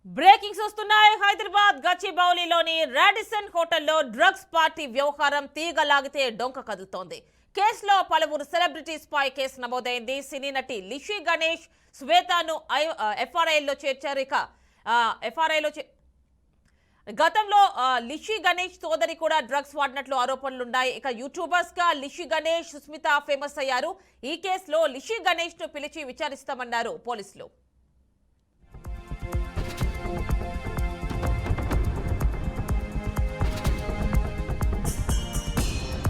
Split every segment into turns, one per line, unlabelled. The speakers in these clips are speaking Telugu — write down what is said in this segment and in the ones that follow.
బ్రేకింగ్స్ వస్తున్నాయి. హైదరాబాద్ గచ్చిబౌలిలోని రాడిసన్ హోటల్లో డ్రగ్స్ పార్టీ వ్యవహారం తీగలాగితే డొంక కదులుతోంది. కేసులో పలువురు సెలబ్రిటీస్ పై కేసు నమోదైంది. సినీ నటి లిషి గణేష్, శ్వేతను ఎఫ్ఆర్ఐలో చేర్చారు. ఇక ఎఫ్ఆర్ఐలో గతంలో లిషి గణేష్ సోదరి కూడా డ్రగ్స్ వాడినట్లు ఆరోపణలున్నాయి. ఇక యూట్యూబర్స్ గా లిషి గణేష్, సుస్మిత ఫేమస్ అయ్యారు. ఈ కేసులో లిషి గణేష్ ను పిలిచి విచారిస్తామన్నారు పోలీసులు.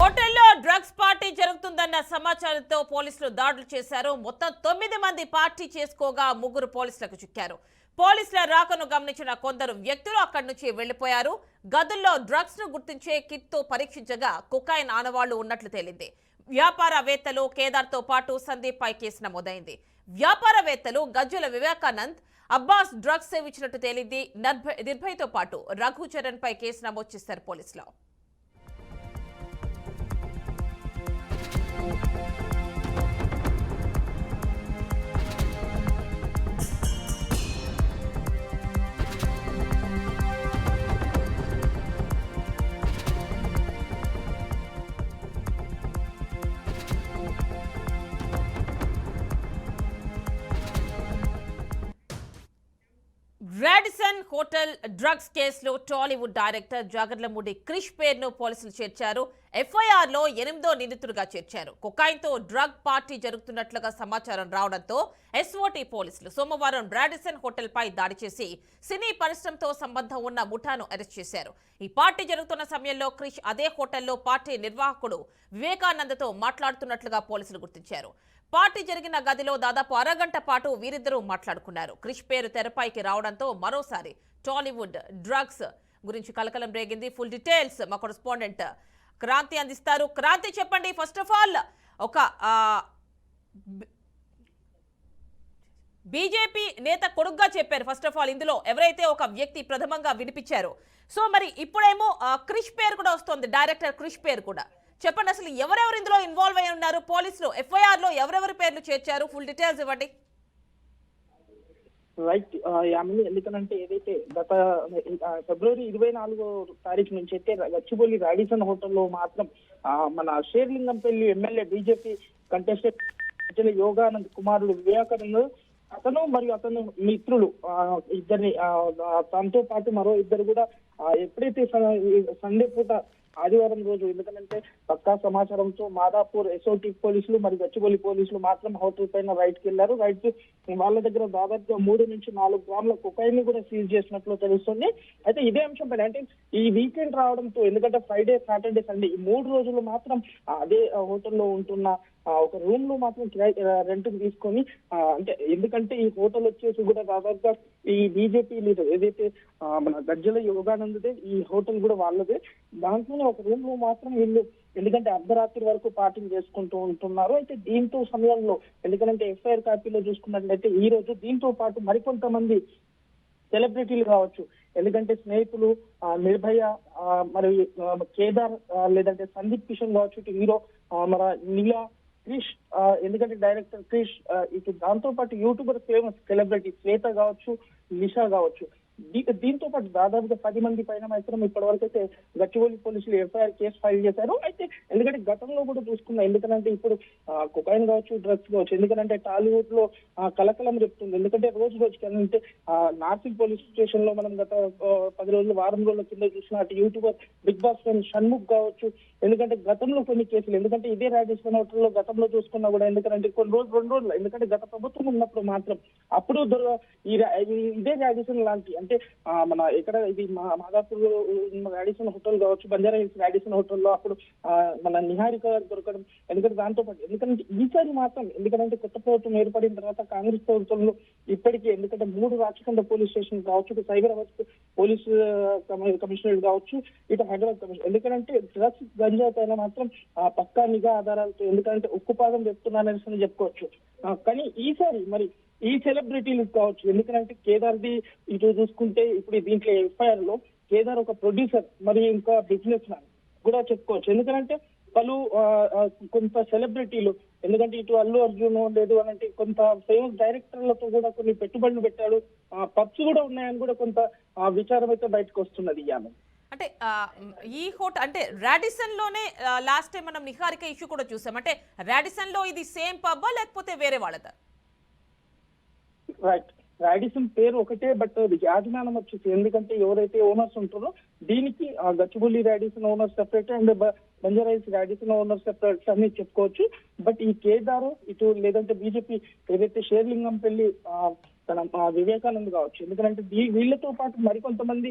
హోటల్లో డ్రగ్స్ పార్టీ జరుగుతుందన్న సమాచారంతో పోలీసులు దాడులు చేశారు. మొత్తం 9 మంది పార్టీ చేసుకోగా 3 పోలీసులకు చిక్కారు. పోలీసుల రాకను గమనించిన కొందరు వ్యక్తులు అక్కడి నుంచి వెళ్లిపోయారు. గదుల్లో డ్రగ్స్ ను గుర్తించే కిట్ తో పరీక్షించగా కొకైన్ ఆనవాళ్లు ఉన్నట్లు తేలింది. వ్యాపారవేత్తలు కేదార్ తో పాటు సందీప్ పై కేసు నమోదైంది. వ్యాపారవేత్తలు గజ్జల వివేకానంద్, అబ్బాస్ డ్రగ్స్ సేవించినట్టు తేలింది. నిర్భయ్తో పాటు రఘు చరణ్ పై కేసు నమోదు చేశారు పోలీసులు. రాడిసన్ హోటల్ డ్రగ్స్ కేసులో టాలీవుడ్ డైరెక్టర్ జాగర్లమూడి క్రిష్ పేరును పోలీసులు చేర్చారు. ఎఫ్ఐఆర్ లో 8వ నిందితుడిగా చేర్చారు. కొకైన్ తో డ్రగ్ పార్టీ జరుగుతున్నట్లుగా సమాచారం రావడంతో ఎస్ఓటీ పోలీసులు సోమవారం రాడిసన్ హోటల్ పై దాడి చేసి సినీ పరిశ్రమతో సంబంధం ఉన్న ముఠాను అరెస్ట్ చేశారు. ఈ పార్టీ జరుగుతున్న సమయంలో క్రిష్ అదే హోటల్లో పార్టీ నిర్వాహకుడు వివేకానందతో మాట్లాడుతున్నట్లుగా పోలీసులు గుర్తించారు. పార్టీ జరిగిన గదిలో దాదాపు అరగంట పాటు వీరిద్దరూ మాట్లాడుకున్నారు. క్రిష్ పేరు తెరపైకి రావడంతో మరోసారి టాలీవుడ్ డ్రగ్స్ గురించి కలకలం రేగింది. ఫుల్ డీటెయిల్స్ మా కరెస్పాండెంట్ క్రాంతి అందిస్తారు. క్రాంతి, చెప్పండి. ఫస్ట్ ఆఫ్ ఆల్, ఒక బీజేపీ నేత కొడుగ్గా చెప్పారు. ఫస్ట్ ఆఫ్ ఆల్, ఇందులో ఎవరైతే ఒక వ్యక్తి ప్రథమంగా వినిపించారో, సో మరి ఇప్పుడేమో క్రిష్ పేరు కూడా వస్తుంది, డైరెక్టర్ క్రిష్ పేరు కూడా. చెప్పండి, అసలు ఎవరెవరు ఇందులో ఇన్వాల్వ్ అయి ఉన్నారు? పోలీసులు ఎఫ్ఐఆర్ లో ఎవరెవరి పేర్లు చేర్చారు? ఫుల్ డీటెయిల్స్ ఇవ్వండి.
రైట్ యామిని, ఎందుకనంటే ఏదైతే గత ఫిబ్రవరి 24వ తారీఖు నుంచి అయితే గచ్చిబౌలి రాడిసన్ హోటల్లో మాత్రం మన Serilingampally MLA BJP contestant Yoganand కుమారుడు వివేకానంద్, అతను మరియు అతను మిత్రులు ఇద్దరిని, తనతో పాటు మరో ఇద్దరు కూడా ఎప్పుడైతే సండే పూట ఆదివారం రోజు, ఎందుకంటే పక్కా సమాచారంతో మాదాపూర్ ఎస్ఓటీ పోలీసులు మరియు గచ్చిబౌలి పోలీసులు మాత్రం హోటల్ పైన రైడ్ కి వెళ్లారు. రైడ్ వాళ్ళ దగ్గర దాదాపుగా 3 నుంచి 4 గ్రాముల కొకైన్ ని కూడా సీజ్ చేసినట్లు తెలుస్తుంది. అయితే ఇదే అంశం పైన, అంటే ఈ వీకెండ్ రావడంతో, ఎందుకంటే ఫ్రైడే, సాటర్డే, సండే ఈ 3 రోజులు మాత్రం అదే హోటల్లో ఉంటున్న ఒక రూమ్ లో మాత్రం రెంట్ తీసుకొని, అంటే ఎందుకంటే ఈ హోటల్ వచ్చేసి కూడా దాదాపుగా ఈ బీజేపీ లీడర్ ఏదైతే మన గజ్జల యోగానందదే ఈ హోటల్ కూడా వాళ్ళదే. దాంట్లోనే ఒక రూమ్ లో మాత్రం వీళ్ళు, ఎందుకంటే అర్ధరాత్రి వరకు పార్టీ చేసుకుంటూ ఉంటున్నారు. అయితే దీంతో సమయంలో, ఎందుకంటే ఎఫ్ఐఆర్ కాపీలో చూసుకున్నట్లయితే ఈ రోజు దీంతో పాటు మరికొంతమంది సెలబ్రిటీలు కావచ్చు, ఎందుకంటే స్నేహితులు నిర్భయ మరియు కేదార్, లేదంటే సందీప్ కిషన్ కావచ్చు, ఇటు హీరో మన నీలా, క్రిష్, ఎందుకంటే డైరెక్టర్ క్రిష్, ఇటు దాంతో పాటు యూట్యూబర్ ఫేమస్ సెలబ్రిటీ శ్వేత కావచ్చు, లిషా కావచ్చు, దీంతో పాటు దాదాపుగా 10 మంది పైన మాత్రం ఇప్పటి వరకు అయితే గచ్చిబౌలి పోలీసులు ఎఫ్ఐఆర్ కేసు ఫైల్ చేశారు. అయితే ఎందుకంటే గతంలో కూడా చూసుకున్నా, ఎందుకంటే ఇప్పుడు కొకైన్ కావచ్చు, డ్రగ్స్ కావచ్చు, ఎందుకంటే టాలీవుడ్ లో కలకలం చెప్తుంది. ఎందుకంటే రోజు రోజుకి అంటే నార్సింగ్ పోలీస్ స్టేషన్ లో మనం గత 10 రోజులు, వారం రోజుల కింద చూసిన అటు YouTuber Bigg Boss friend Shanmukh కావచ్చు, ఎందుకంటే గతంలో కొన్ని కేసులు, ఎందుకంటే ఇదే రాజేశ్వర హోటల్లో గతంలో చూసుకున్నా కూడా, ఎందుకంటే కొన్ని రోజులు 2 రోజులు, ఎందుకంటే గత ప్రభుత్వం ఉన్నప్పుడు మాత్రం అప్పుడు ఇదే రాజేశ్వరం లాంటి, అంటే మన ఇక్కడ ఇది మాదాపూర్ రాడిసన్ హోటల్ కావచ్చు, బంజారా హిల్స్ రాడిసన్ హోటల్లో అప్పుడు మన నిహారిక దొరకడం, ఎందుకంటే దాంతో పాటు, ఎందుకంటే ఈసారి మాత్రం, ఎందుకంటే కొత్త ప్రభుత్వం ఏర్పడిన తర్వాత కాంగ్రెస్ ప్రభుత్వంలో ఇప్పటికీ, ఎందుకంటే 3 రాచకొండ పోలీస్ స్టేషన్ కావచ్చు, ఇటు సైబరాబాద్ పోలీస్ కమిషనరేట్ కావచ్చు, ఇటు హైదరాబాద్ కమిషనర్, ఎందుకంటే డ్రగ్స్ గంజా పైన మాత్రం పక్కా నిఘా ఆధారాలతో, ఎందుకంటే ఉక్కుపాదం చెప్తున్నారని చెప్పుకోవచ్చు. కానీ ఈసారి మరి ఈ సెలబ్రిటీలు కావచ్చు, ఎందుకంటే కేదార్ది ఇటు చూసుకుంటే ఇప్పుడు దీంట్లో ఎఫ్ఐఆర్ లో కేదార్ ఒక ప్రొడ్యూసర్ మరియు ఇంకా బిజినెస్ మ్యాన్ కూడా చెప్పుకోవచ్చు. ఎందుకంటే పలు కొంత సెలబ్రిటీలు ఎందుకంటే ఇటు అల్లు అర్జున్ లేదు అని అంటే కొంత ఫేమస్ డైరెక్టర్లతో కూడా కొన్ని పెట్టుబడులు పెట్టాడు, పబ్స్ కూడా ఉన్నాయని కూడా కొంత విచారం అయితే బయటకు వస్తున్నది ఆమె.
అంటే ఈ హోటల్ అంటే రాడిసన్ లోనే లాస్ట్ టైం మనం నిహారిక ఇష్యూ కూడా చూసాం. అంటే రాడిసన్ లో ఇది సేమ్ పబ్బా లేకపోతే వేరే వాళ్ళదా?
రైట్, రాడిసన్ పేరు ఒకటే, బట్ యాజమాన్యం వచ్చేసి ఎందుకంటే ఎవరైతే ఓనర్స్ ఉంటారో దీనికి Gachibowli Radisson owner separate and Banjara Hills Radisson owner separate అని చెప్పుకోవచ్చు. బట్ ఈ కేదారు ఇటు లేదంటే బీజేపీ ఏదైతే షేర్లింగంపల్లి తన వివేకానంద్ కావచ్చు, ఎందుకంటే వీళ్ళతో పాటు మరికొంతమంది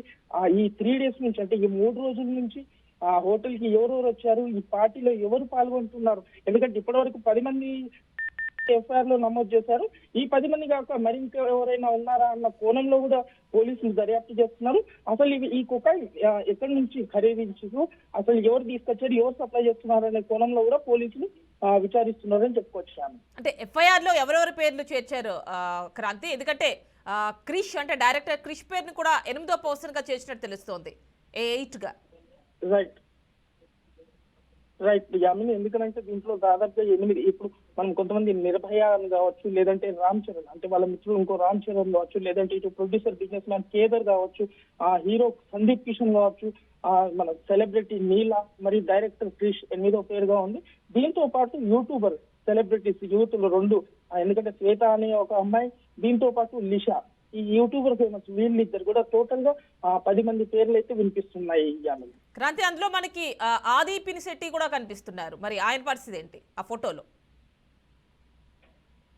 ఈ 3 days నుంచి అంటే ఈ 3 రోజుల నుంచి ఆ హోటల్ కి ఎవరెవరు వచ్చారు, ఈ పార్టీలో ఎవరు పాల్గొంటున్నారు, ఎందుకంటే ఇప్పటివరకు 10 మంది ఎఫ్ఐఆర్ లో నమోదు చేశారు. ఈ 10 మంది కాక మరింక ఎవరైనా ఉన్నారా అన్న కోణంలో కూడా పోలీసులు దర్యాప్తు చేస్తున్నారు. అసలు ఈ కొకాయిన్ ఎక్కడి నుంచి ఖరీదించారు, అసలు ఎవరు తీసుకొచ్చారు, ఎవరు సప్లై చేస్తున్నారు అనే కోణంలో కూడా పోలీసులు విచారిస్తున్నారని చెప్పుకోవచ్చు.
అంటే ఎఫ్ఐఆర్ లో ఎవరెవరి పేర్లు చేర్చారు క్రాంతి? ఎందుకంటే క్రిష్ అంటే డైరెక్టర్ క్రిష్ పేరుని కూడా 8వ పర్సన్ గా చేసినట్టు తెలుస్తోంది, 8 గా.
రైట్ రైట్ యామిని, ఎందుకంటే దీంట్లో దాదాపుగా 8, ఇప్పుడు మనం కొంతమంది నిర్భయ అని కావచ్చు, లేదంటే రామ్ చరణ్ అంటే వాళ్ళ మిత్రులు ఇంకో రామ్ చరణ్ కావచ్చు, లేదంటే ఇటు ప్రొడ్యూసర్ బిజినెస్ మ్యాన్ కేదర్ కావచ్చు, హీరో సందీప్ కిషన్ కావచ్చు, మన సెలబ్రిటీ నీలా, మరి డైరెక్టర్ క్రిష్ 8వ పేరుగా ఉంది. దీంతో పాటు యూట్యూబర్ సెలబ్రిటీస్ యూత్లు 2, ఎందుకంటే శ్వేత అనే ఒక అమ్మాయి, దీంతో పాటు లిషా, ఈ యూట్యూబర్ ఫేమస్, వీళ్ళిద్దరు కూడా టోటల్ గా 10 మంది పేర్లు అయితే వినిపిస్తున్నాయి.
క్రాంతి, అందులో మనకి ఆది పినిశెట్టి కూడా కనిపిస్తున్నారు, మరి ఆయన పరిస్థితి ఏంటి ఆ ఫోటోలో?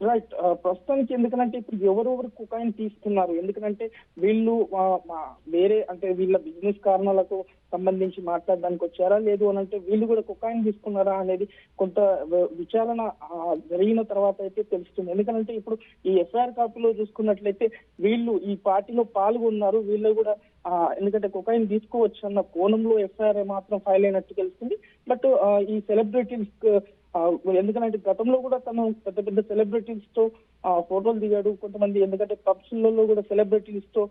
రైట్, ప్రస్తుతానికి ఎందుకంటే ఇప్పుడు ఎవరెవరు కొకాయిన్ తీసుకున్నారు, ఎందుకంటే వీళ్ళు వేరే అంటే వీళ్ళ బిజినెస్ కారణాలకు సంబంధించి మాట్లాడడానికి వచ్చారా, లేదు అని అంటే వీళ్ళు కూడా కొకాయిన్ తీసుకున్నారా అనేది కొంత విచారణ జరిగిన తర్వాత అయితే తెలుస్తుంది. ఎందుకంటే ఇప్పుడు ఈ ఎఫ్ఐఆర్ కాపీలో చూసుకున్నట్లయితే వీళ్ళు ఈ పార్టీలో పాల్గొన్నారు, వీళ్ళు కూడా ఎందుకంటే కొకాయిన్ తీసుకోవచ్చు అన్న కోణంలో ఎఫ్ఐఆర్ మాత్రం ఫైల్ అయినట్టు తెలుస్తుంది. బట్ ఈ సెలబ్రిటీస్ ఎందుకంటే గతంలో కూడా తను పెద్ద పెద్ద సెలబ్రిటీస్ తో ఫోటోలు దిగాడు కొంతమంది, ఎందుకంటే పబ్స్ లలో కూడా సెలబ్రిటీస్ తో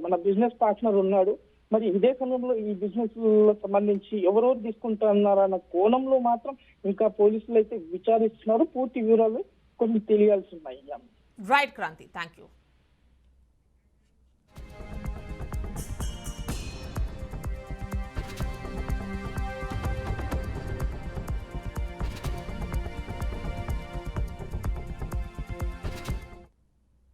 మన బిజినెస్ పార్ట్నర్ ఉన్నాడు. మరి ఇదే సమయంలో ఈ బిజినెస్ సంబంధించి ఎవరెవరు తీసుకుంటున్నారా అన్న కోణంలో మాత్రం ఇంకా పోలీసులు అయితే విచారిస్తున్నారు. పూర్తి వివరాలు కొన్ని తెలియాల్సి ఉన్నాయి.
Right Kranthi, thank you.